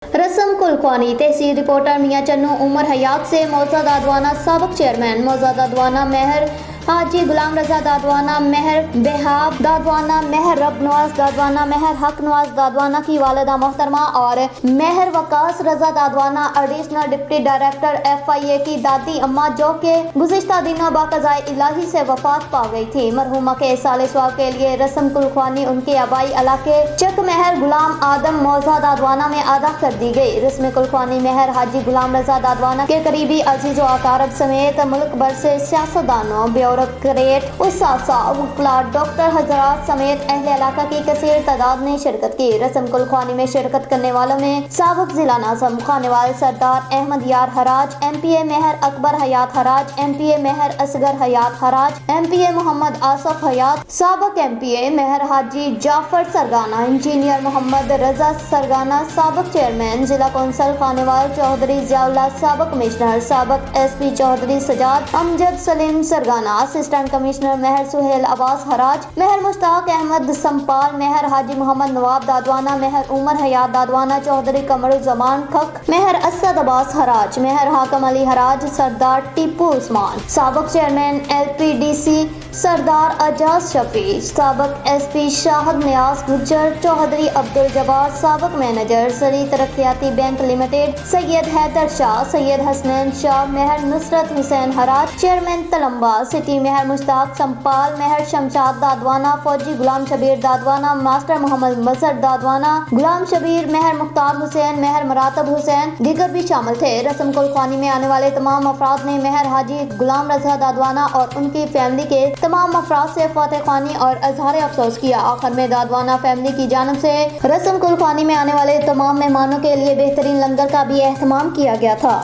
रस्म कुलख्वानी तहसील रिपोर्टर मियां चन्नू उमर हयात से मौजा दादवाना साबिक चेयरमैन मौजा दादवाना मेहर हाजी गुलाम रजा दादवाना मेहर बेहाब दादवाना मेहर रब नवाज दादवाना मेहर हक नवाज दादवाना की वालिदा मोहतरमा और मेहर वकास रजा दादवाना एडिशनल डिप्टी डायरेक्टर FIA की दादी अम्मा जो के गुज़िश्ता दिनों बाक़ज़ाए इलाही से वफात पा गई थी। मरहूमा के साले सवाब के लिए रस्म कुलख्वानी उनके आबाई इलाके चक मेहर गुलाम आदम मौजा दादवाना में अदा कर दी गई। रस्म कुलख्वानी मेहर हाजी गुलाम रजा दादवाना के करीबी अजीज़ व अकारब समेत मुल्क भर से सियासतदानों ब्यूरोक्रेट उस्सासा वकला डॉक्टर हजरात समेत अहले इलाका की कसीर तादाद ने शिरकत की। रस्म कुलख्वानी में शिरकत करने वालों में साबिक जिला नाज़िम खानेवाल सरदार अहमद यार हराज, MPA मेहर अकबर हयात हराज, MPA मेहर असगर हयात हराज, MPA मोहम्मद आसफ हयात, साबिक MPA मेहर हाजी जाफर सरगाना, इंजीनियर मोहम्मद रजा सरगाना, साबिक चेयरमैन जिला कौंसल खानेवाल चौधरी जियाउल्लाह, साबिक कमिश्नर साबिक SP Chaudhary Sajjad Amjad Salim सरगाना, assistant commissioner मेहर सुहेल अब्बास हराज, मेहर मुश्ताक अहमद संपाल, मेहर हाजी मोहम्मद नवाब दादवाना, मेहर उमर हयात दादवाना, चौधरी कमरुज़्ज़मान खक, मेहर असद अब्बास हराज, मेहर हाकम अली हराज, सरदार टीपू उस्मान, साबिक चेयरमैन LPDC सरदार अजाज शफी, साबिक SP शाहद नियाज गुज्जर, चौधरी अब्दुल जब्बार, साबिक मैनेजर सरी तरक्याती बैंक लिमिटेड सैयद हैदर शाह, सैयद हसनैन शाह, मेहर नुसरत हुसैन हराज, चेयरमैन तलम्बा सिटी मेहर मुश्ताक संपाल, मेहर शमशाद दादवाना, फौजी गुलाम शबीर दादवाना, मास्टर मोहम्मद मजहर दादवाना, गुलाम शबीर, मेहर मुख्तार हुसैन, मेहर मरातब हुसैन दीगर भी शामिल थे। रस्म कुलख्वानी में आने वाले तमाम अफराद ने मेहर हाजी गुलाम रजा दादवाना और उनकी फैमिली के तमाम अफराद से फातह ख्वानी और अजहार अफसोस किया। आखिर में दादवाना फैमिली की जानिब से रस्म कुलख्वानी में आने वाले तमाम मेहमानों के लिए बेहतरीन लंगर का भी एहतमाम किया गया था।